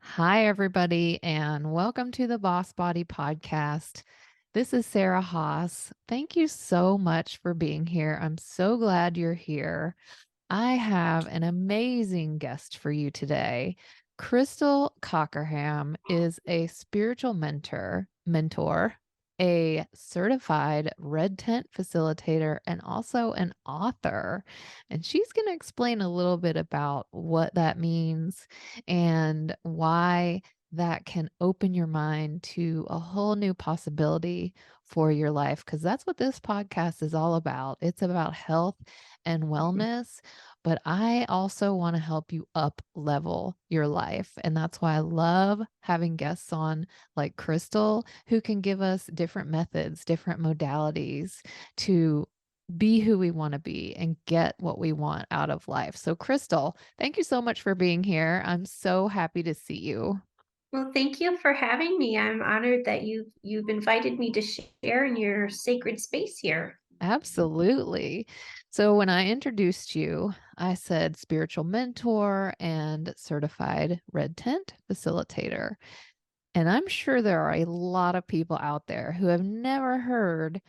Hi, everybody, and welcome to the Boss Body Podcast. This is Sarah Haas. Thank you so much for being here. I'm so glad you're here. I have an amazing guest for you today. Crystal Cockerham is a spiritual mentor, a certified red tent facilitator, and also an author. And she's going to explain a little bit about what that means and why that can open your mind to a whole new possibility for your life. Because that's what this podcast is all about. It's about health and wellness, but I also want to help you up level your life. And that's why I love having guests on like Crystal who can give us different methods, different modalities to be who we want to be and get what we want out of life. So, Crystal, thank you so much for being here. I'm so happy to see you. Well, thank you for having me. I'm honored that you've invited me to share in your sacred space here. Absolutely. So when I introduced you, I said spiritual mentor and certified red tent facilitator. And I'm sure there are a lot of people out there who have never heard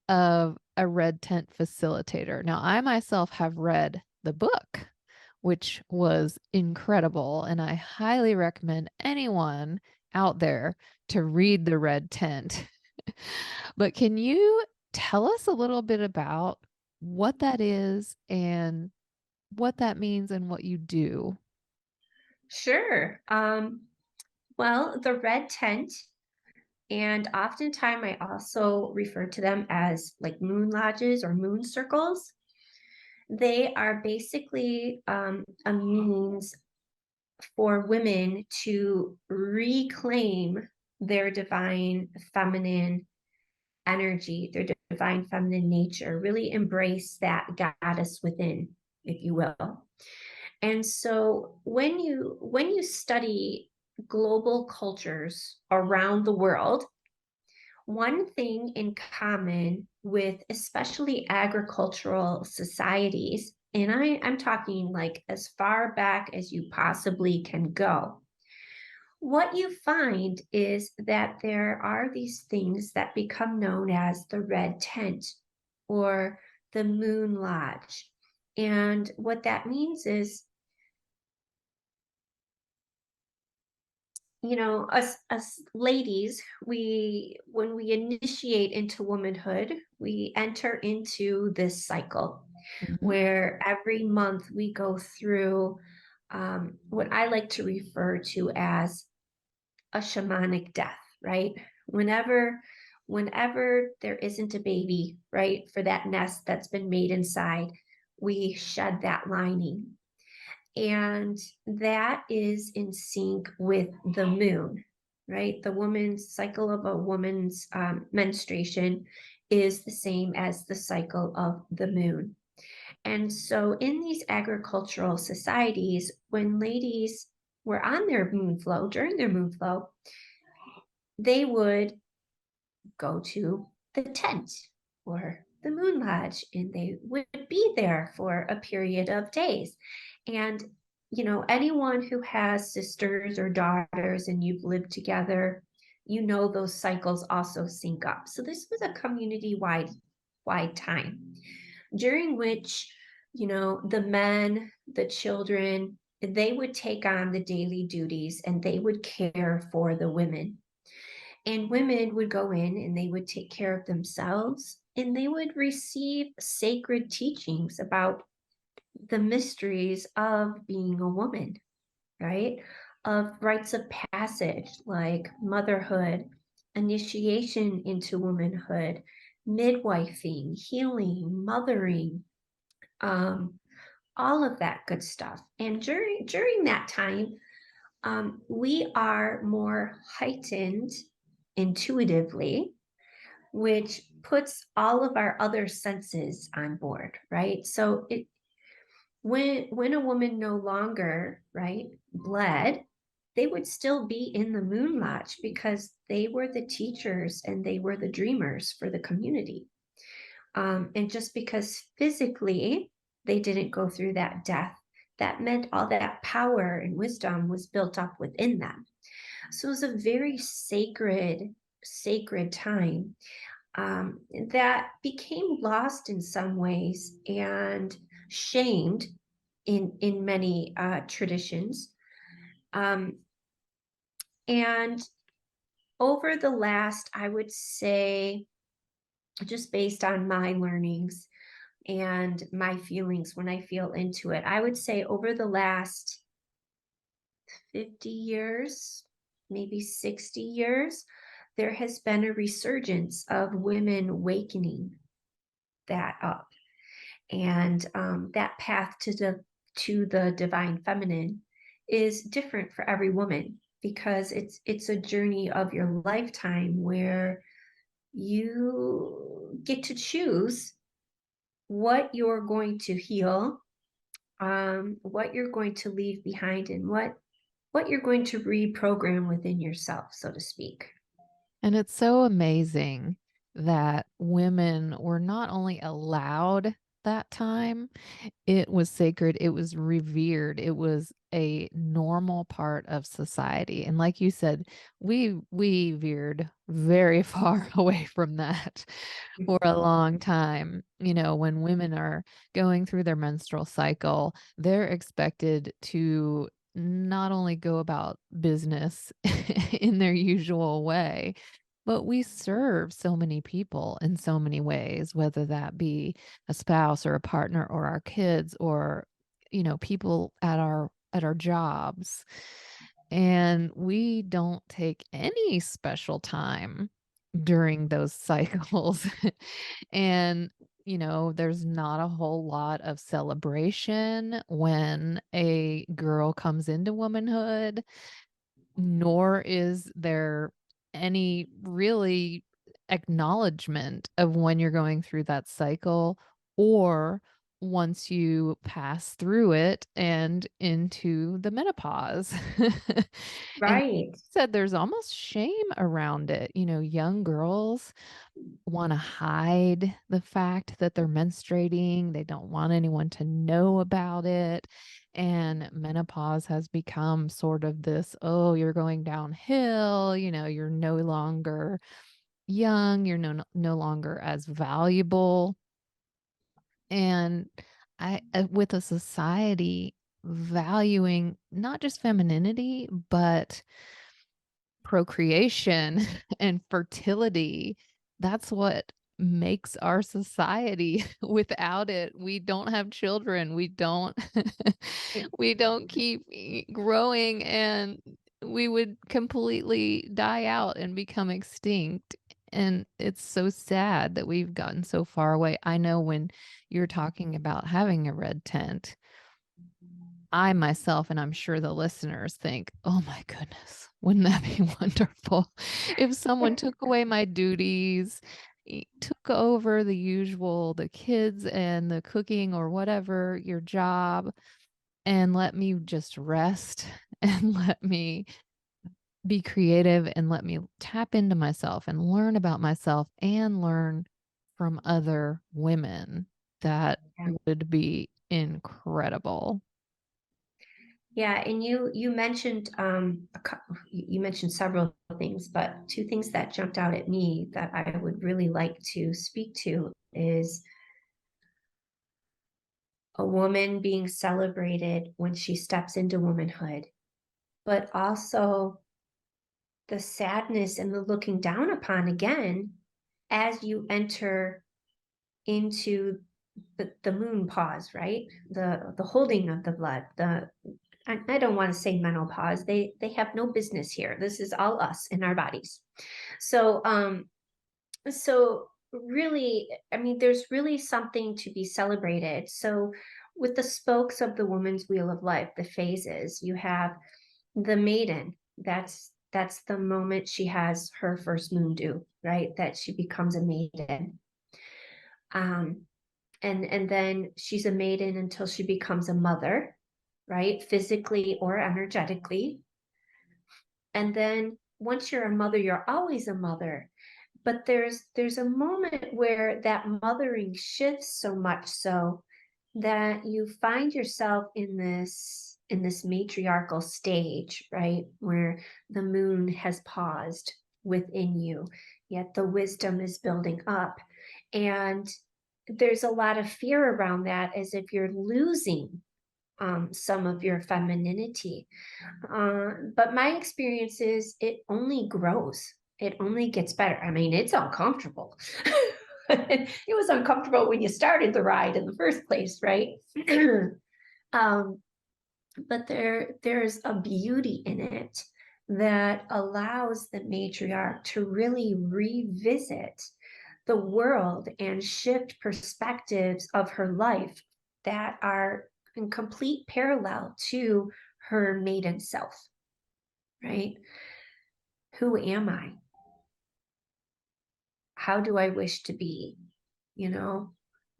of a red tent facilitator. Now, I myself have read the book, which was incredible. And I highly recommend anyone out there to read the red tent. But can you tell us a little bit about what that is and what that means and what you do? Sure. Well, the red tent, and oftentimes I also refer to them as like moon lodges or moon circles. They are basically a means for women to reclaim their divine feminine energy, their divine feminine nature, really embrace that goddess within, if you will. And so when you study global cultures around the world, one thing in common with especially agricultural societies, and I'm talking like as far back as you possibly can go, what you find is that there are these things that become known as the red tent or the moon lodge. And what that means is, us ladies, when we initiate into womanhood, we enter into this cycle Mhm. where every month we go through what I like to refer to as a shamanic death, right? Whenever there isn't a baby, right, for that nest that's been made inside, we shed that lining. And that is in sync with the moon, right? The woman's cycle of a woman's menstruation is the same as the cycle of the moon. And so, in these agricultural societies, when ladies were on their moon flow, during their moon flow, they would go to the tent or the moon lodge and they would be there for a period of days. And, anyone who has sisters or daughters and you've lived together, those cycles also sync up. So this was a community wide time during which, the men, the children, they would take on the daily duties and they would care for the women, and women would go in and they would take care of themselves and they would receive sacred teachings about the mysteries of being a woman, right? Of rites of passage like motherhood, initiation into womanhood, midwifing, healing, mothering, um, all of that good stuff. And during that time, we are more heightened intuitively, which puts all of our other senses on board, right? So when a woman no longer, right, bled, they would still be in the moon lodge because they were the teachers and they were the dreamers for the community. And just because physically they didn't go through that death that meant all that power and wisdom was built up within them. So it was a very sacred time that became lost in some ways and shamed in many traditions. Um, and over the last, I would say, just based on my learnings and my feelings when I feel into it, I would say over the last 50 years, maybe 60 years, there has been a resurgence of women awakening that up. And that path to the divine feminine is different for every woman because it's a journey of your lifetime where you get to choose what you're going to heal, what you're going to leave behind, and what you're going to reprogram within yourself, so to speak. And it's so amazing that women were not only allowed that time, it was sacred, it was revered, it was a normal part of society. And like you said, we veered very far away from that for a long time. You know, when women are going through their menstrual cycle, they're expected to not only go about business in their usual way, but we serve so many people in so many ways, whether that be a spouse or a partner or our kids or, you know, people at our jobs. And we don't take any special time during those cycles. And, you know, there's not a whole lot of celebration when a girl comes into womanhood, nor is there any really acknowledgement of when you're going through that cycle or once you pass through it and into the menopause. And Right. said there's almost shame around it. You know, young girls wanna hide the fact that they're menstruating, they don't want anyone to know about it, and menopause has become sort of this, "Oh, you're going downhill," you know, "You're no longer young, you're no longer as valuable," and with a society valuing not just femininity, but procreation and fertility. That's what makes our society. Without it, we don't have children. We don't we don't keep growing and we would completely die out and become extinct. And it's so sad that we've gotten so far away. I know when you're talking about having a red tent, I myself, and I'm sure the listeners think, "Oh my goodness, wouldn't that be wonderful if someone took away my duties, took over the usual, the kids and the cooking or whatever, your job, and let me just rest and let me be creative and let me tap into myself and learn about myself and learn from other women." That Yeah. would be incredible. Yeah, and you mentioned you mentioned several things, but two things that jumped out at me that I would really like to speak to is a woman being celebrated when she steps into womanhood, but also the sadness and the looking down upon again as you enter into the moon pause, right? The holding of the blood, the I don't want to say menopause. They have no business here. This is all us in our bodies. So so really, I mean, there's really something to be celebrated. So with the spokes of the woman's wheel of life, the phases, you have the maiden. That's the moment she has her first moon due, right? That she becomes a maiden. Um, and then she's a maiden until she becomes a mother, right? Physically or energetically. And then once you're a mother, you're always a mother. But there's a moment where that mothering shifts so much so that you find yourself in this matriarchal stage, right? Where the moon has paused within you, yet the wisdom is building up. And there's a lot of fear around that, as if you're losing some of your femininity. But my experience is it only grows. It only gets better. I mean, it's uncomfortable. It was uncomfortable when you started the ride in the first place, right? um, but there's a beauty in it that allows the matriarch to really revisit the world and shift perspectives of her life that are in complete parallel to her maiden self, right? Who am I? How do I wish to be? You know,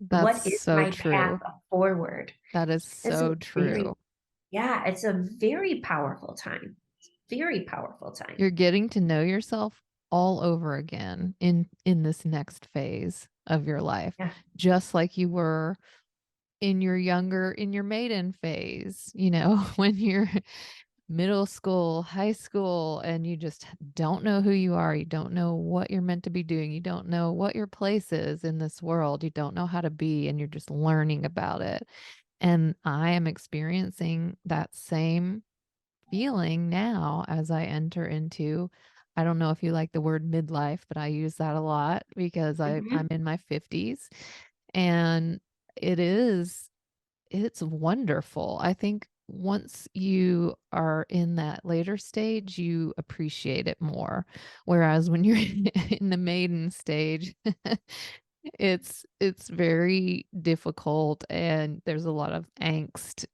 That's what is so my path true. forward? That is It's a so true. very, yeah, it's a very powerful time. Very powerful You're time. getting to know yourself all over again in this next phase of your life, Yeah. just like you were in your maiden phase, you know, when you're middle school, high school, and you just don't know who you are. You don't know what you're meant to be doing. You don't know what your place is in this world. You don't know how to be, and you're just learning about it. And I am experiencing that same feeling now as I enter into, I don't know if you like the word midlife, but I use that a lot because I'm Mhm. in my 50s, and it is it's wonderful. I think once you are in that later stage, you appreciate it more. Whereas when you're in the maiden stage, it's very difficult and there's a lot of angst.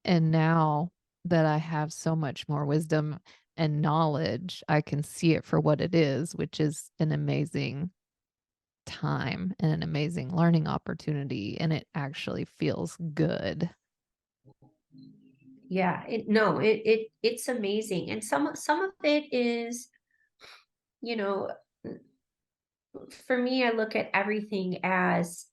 And now that I have so much more wisdom and knowledge, I can see it for what it is, which is an amazing time and an amazing learning opportunity. And it actually feels good. Yeah, it's amazing. And some of it is, you know, for me, I look at everything as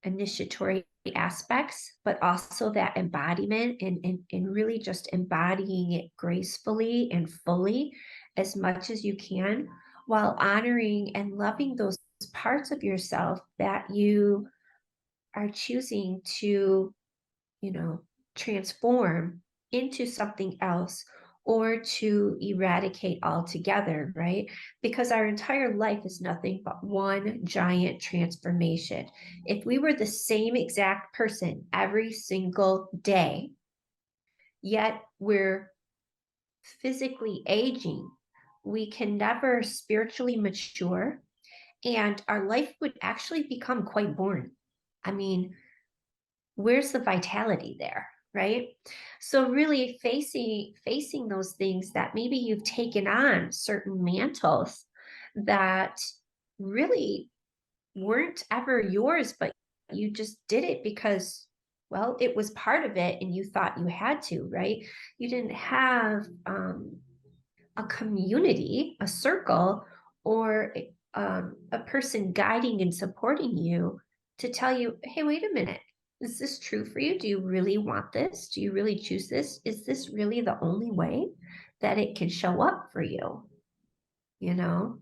initiatory aspects, but also that embodiment and really just embodying it gracefully and fully as much as you can, while honoring and loving those parts of yourself that you are choosing to, you know, transform into something else or to eradicate altogether, right? Because our entire life is nothing but one giant transformation. If we were the same exact person every single day, yet we're physically aging, we can never spiritually mature, and our life would actually become quite boring. I mean, where's the vitality there, right? So really facing those things that maybe you've taken on certain mantles that really weren't ever yours, but you just did it because, well, it was part of it and you thought you had to, right? You didn't have a community, a circle, or a person guiding and supporting you to tell you, hey, wait a minute. Is this true for you? Do you really want this? Do you really choose this? Is this really the only way that it can show up for you? You know?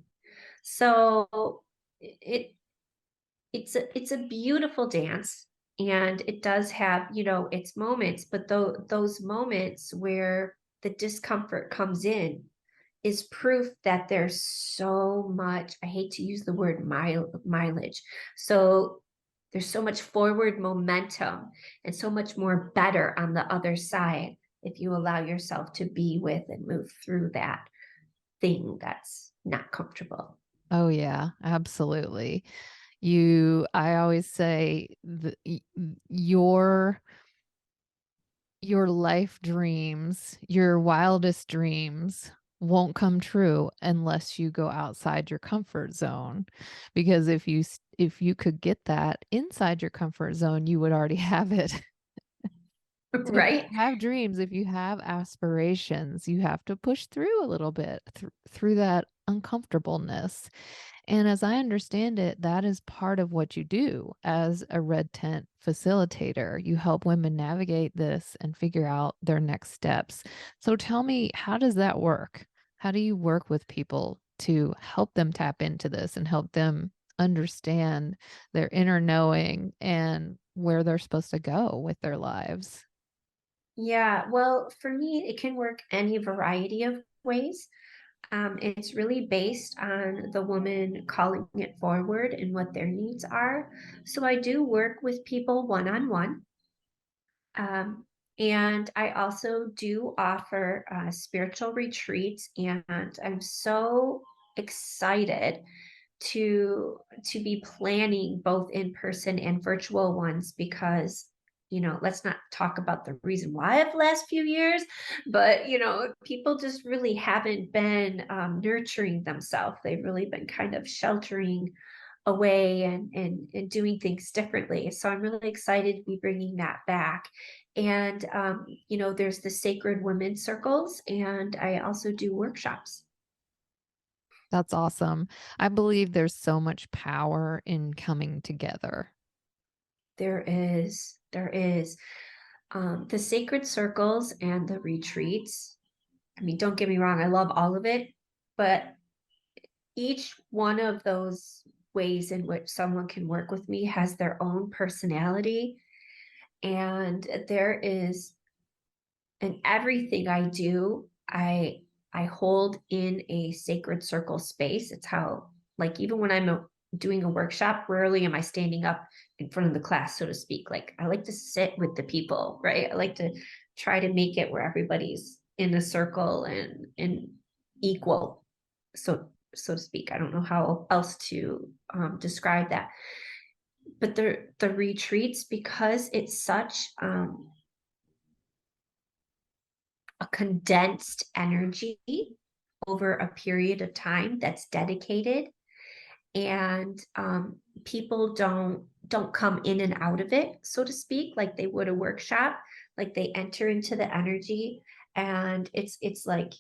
So it it's a beautiful dance, and it does have, you know, its moments, but those moments where the discomfort comes in is proof that there's so much, I hate to use the word mileage. So there's so much forward momentum and so much more better on the other side if you allow yourself to be with and move through that thing that's not comfortable. Oh yeah, absolutely. I always say your life dreams, your wildest dreams won't come true unless you go outside your comfort zone. Because if you could get that inside your comfort zone, you would already have it. So if Right? you have dreams, if you have aspirations, you have to push through a little bit through that uncomfortableness. And as I understand it, that is part of what you do as a red tent facilitator. You help women navigate this and figure out their next steps. So tell me, how does that work? How do you work with people to help them tap into this and help them understand their inner knowing and where they're supposed to go with their lives? Yeah, well, for me, it can work any variety of ways. It's really based on the woman calling it forward and what their needs are. So I do work with people one on one. And I also do offer spiritual retreats, and I'm so excited to be planning both in person and virtual ones because let's not talk about the reason why of the last few years, but people just really haven't been nurturing themselves. They've really been kind of sheltering away and doing things differently. So I'm really excited to be bringing that back. And there's the sacred women circles, and I also do workshops. That's awesome. I believe there's so much power in coming together. There is the sacred circles and the retreats. I mean, don't get me wrong, I love all of it, but each one of those ways in which someone can work with me has their own personality. And there is in everything I do, I hold in a sacred circle space. It's how, like, even when doing a workshop, rarely am I standing up in front of the class, so to speak. Like, I like to sit with the people, right? I like to try to make it where everybody's in a circle and equal, so to speak. I don't know how else to describe that. But the retreats, because it's such a condensed energy over a period of time that's dedicated, and people don't come in and out of it, so to speak, like they would a workshop. Like, they enter into the energy, and it's like,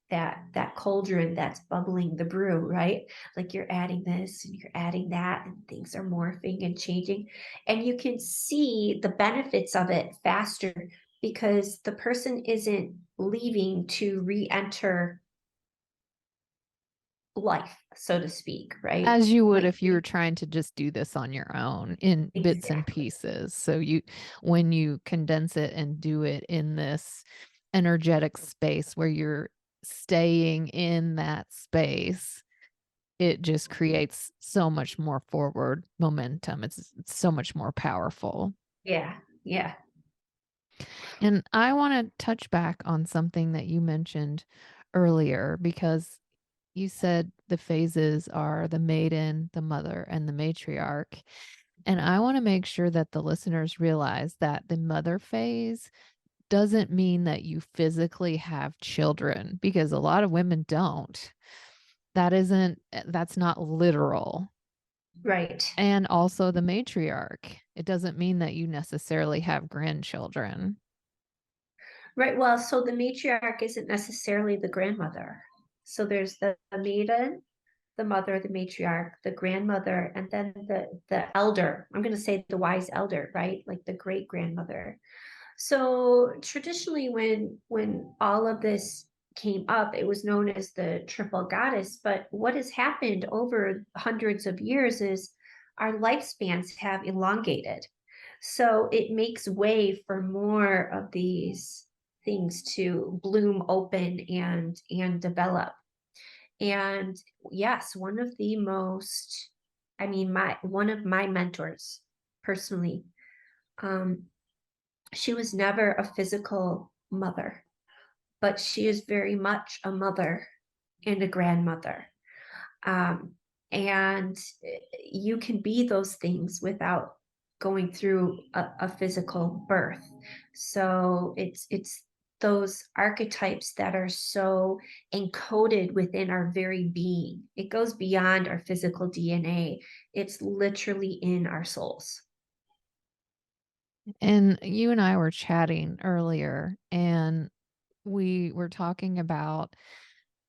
that cauldron that's bubbling the brew, right? Like, you're adding this and you're adding that, and things are morphing and changing, and you can see the benefits of it faster because the person isn't leaving to re-enter life, so to speak, right? As you would Like, if you were trying to just do this on your own in bits and exactly. pieces. So when you condense it and do it in this energetic space where you're staying in that space, it just creates so much more forward momentum. It's so much more powerful. Yeah, yeah. And I want to touch back on something that you mentioned earlier because you said the phases are the maiden, the mother, and the matriarch. And I want to make sure that the listeners realize that the mother phase doesn't mean that you physically have children because a lot of women don't. That's not literal. Right. And also the matriarch. It doesn't mean that you necessarily have grandchildren. Right. Well, so the matriarch isn't necessarily the grandmother. So there's the maiden, the mother, the matriarch, the grandmother, and then the elder. I'm going to say the wise elder, right? Like the great grandmother. So traditionally, when all of this came up, it was known as the triple goddess. But what has happened over hundreds of years is our lifespans have elongated. So it makes way for more of these things to bloom open and develop. And yes, one of the most, I mean, my one of my mentors personally, um, she was never a physical mother, but she is very much a mother and a grandmother. Um, and you can be those things without going through a physical birth. So it's those archetypes that are so encoded within our very being. It goes beyond our physical DNA. It's literally in our souls. And you and I were chatting earlier, and we were talking about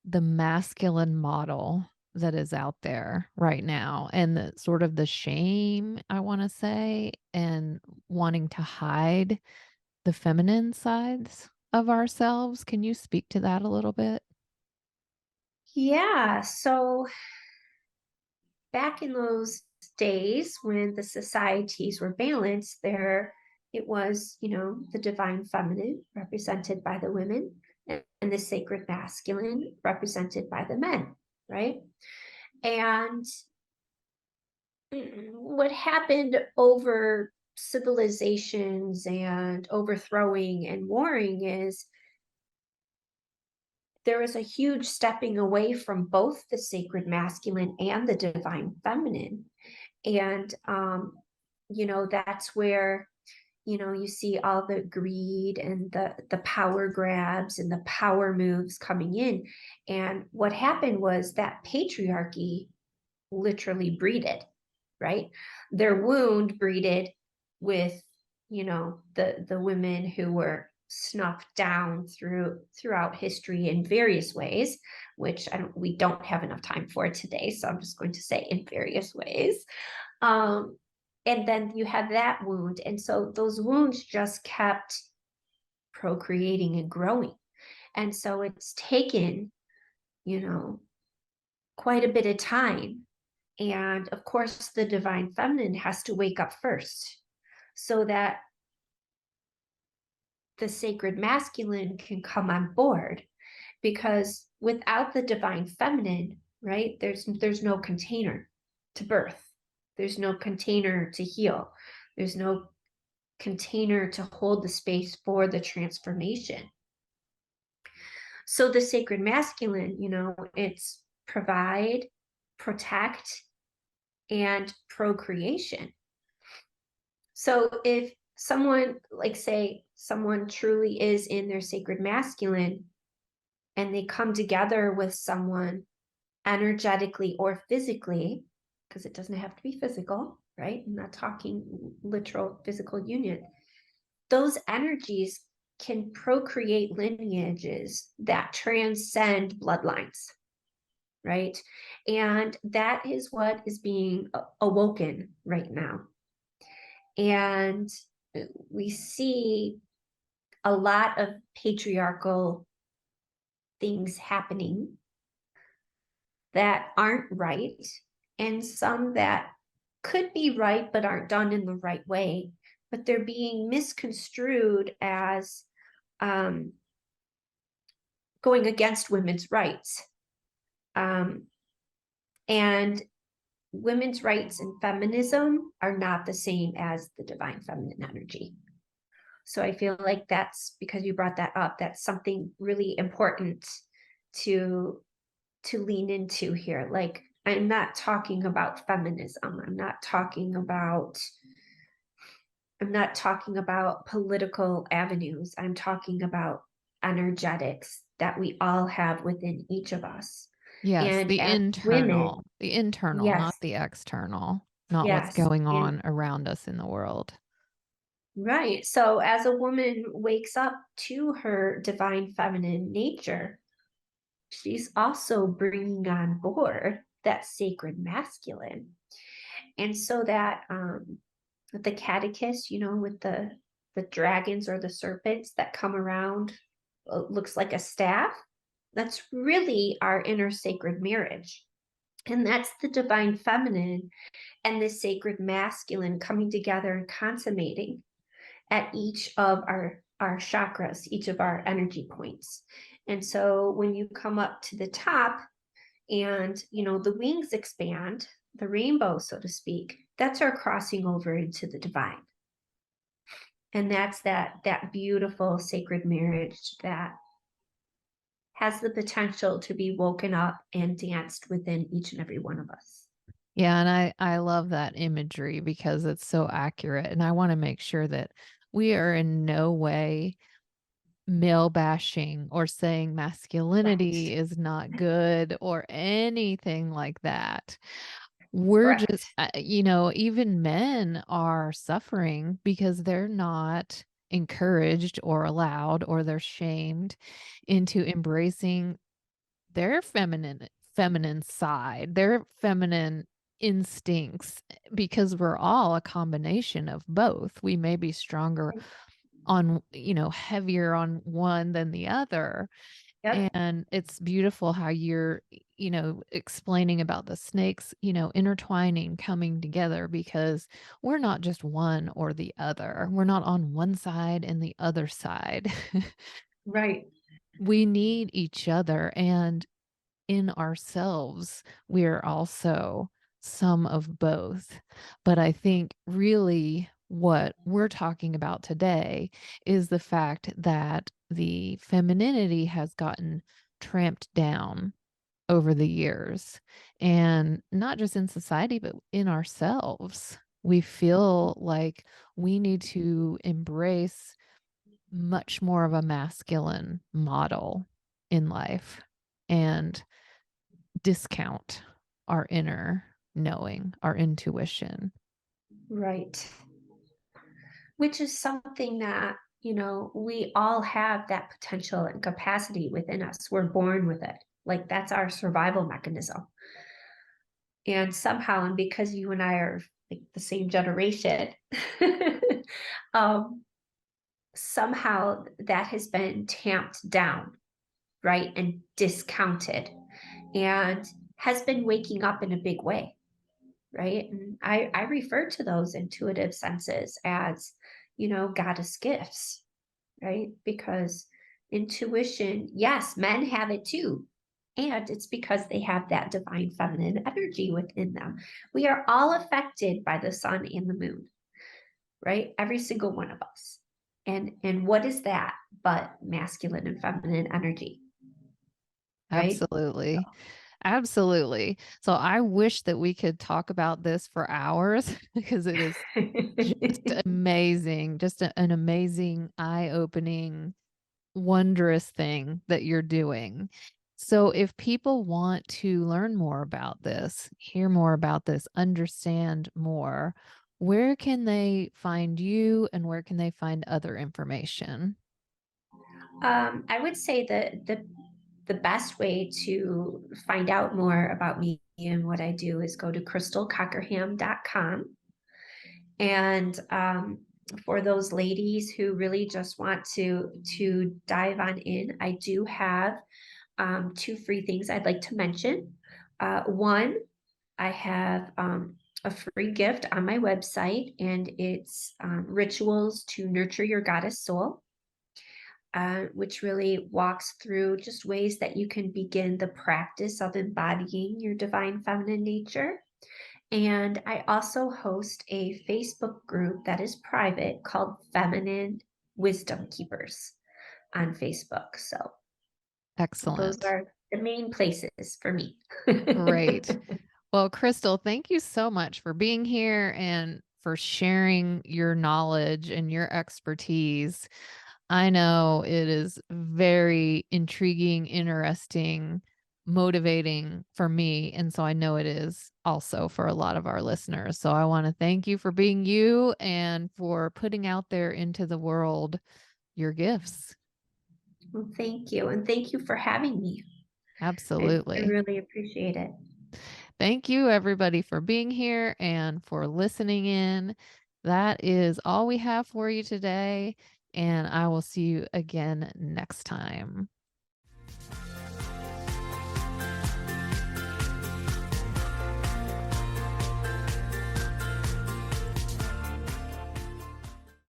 the masculine model. that is out there right now, and the sort of the shame, I wanna say, and wanting to hide the feminine sides of ourselves. Can you speak to that a little bit? Yeah. So back in those days when the societies were balanced, there it was, the divine feminine represented by the women and the sacred masculine represented by the men, right? And what happened over civilizations and overthrowing and warring is there was a huge stepping away from both the sacred masculine and the divine feminine. And that's where you see all the greed and the power grabs and the power moves coming in. And what happened was that patriarchy literally breeded, right? Their wound breeded with, the women who were snuffed down throughout history in various ways, which we don't have enough time for today. So I'm just going to say in various ways. Um, and then you have that wound. And so those wounds just kept procreating and growing. And so it's taken, you know, quite a bit of time. And of course, the divine feminine has to wake up first so that the sacred masculine can come on board. Because without the divine feminine, right, there's no container to birth. There's no container to heal. There's no container to hold the space for the transformation. So the sacred masculine, it's provide, protect, and procreation. So if someone, like say, someone truly is in their sacred masculine and they come together with someone energetically or physically, because it doesn't have to be physical, right? I'm not talking literal physical union. Those energies can procreate lineages that transcend bloodlines, right? And that is what is being awoken right now. And we see a lot of patriarchal things happening that aren't right, and some that could be right but aren't done in the right way, but they're being misconstrued as um, going against women's rights. Um, and women's rights and feminism are not the same as the divine feminine energy. So I feel like that's because you brought that up. That's something really important to lean into here. Like I'm not talking about feminism. I'm not talking about political avenues. I'm talking about energetics that we all have within each of us. Yes, And as women, the internal, yes, not the external, not what's yes. going And on around us in the world. right. So as a woman wakes up to her divine feminine nature, she's also bringing on board that sacred masculine. And so that the catechist, with the dragons or the serpents that come around, looks like a staff. That's really our inner sacred marriage. And that's the divine feminine and the sacred masculine coming together and consummating at each of our chakras, each of our energy points. And so when you come up to the top and the wings expand, the rainbow, so to speak, that's our crossing over into the divine. And that's that beautiful sacred marriage that has the potential to be woken up and danced within each and every one of us. Yeah, and I love that imagery because it's so accurate, and I wanna make sure that we are in no way male bashing or saying masculinity Right. is not good or anything like that. We're just, Correct. even men are suffering because they're not encouraged or allowed or they're shamed into embracing their feminine side, their feminine instincts, because we're all a combination of both. We may be stronger on, heavier on one than the other. Yep. And it's beautiful how you're, explaining about the snakes, intertwining, coming together because we're not just one or the other. We're not on one side and the other side. Right. We need each other. And in ourselves, we're also some of both. But I think really what we're talking about today is the fact that the femininity has gotten tramped down over the years, and not just in society, but in ourselves. We feel like we need to embrace much more of a masculine model in life. And discount our inner knowing, our intuition. Right. Which is something that, we all have that potential and capacity within us. We're born with it. Like that's our survival mechanism. And somehow, and because you and I are like the same generation, um, somehow that has been tamped down, right? And discounted and has been waking up in a big way, right? And I refer to those intuitive senses as, goddess gifts, right? Because intuition, yes, men have it too. And it's because they have that divine feminine energy within them. We are all affected by the sun and the moon, right? Every single one of us. And what is that but masculine and feminine energy, right? Absolutely. Absolutely. So I wish that we could talk about this for hours because it is just amazing, just an amazing, eye-opening, wondrous thing that you're doing. So if people want to learn more about this, hear more about this, understand more, where can they find you and where can they find other information? I would say that the best way to find out more about me and what I do is go to crystalcockerham.com. And for those ladies who really just want to dive on in, I do have two free things I'd like to mention. One, I have a free gift on my website, and it's rituals to nurture your goddess soul, which really walks through just ways that you can begin the practice of embodying your divine feminine nature. And I also host a Facebook group that is private called Feminine Wisdom Keepers on Facebook. So those Excellent. are the main places for me. Great. Well, Crystal, thank you so much for being here and for sharing your knowledge and your expertise. I know it is very intriguing, interesting, motivating for me. And so I know it is also for a lot of our listeners. So I want to thank you for being you and for putting out there into the world your gifts. Well, thank you. And thank you for having me. I Absolutely. really appreciate it. Thank you, everybody, for being here and for listening in. That is all we have for you today. And I will see you again next time.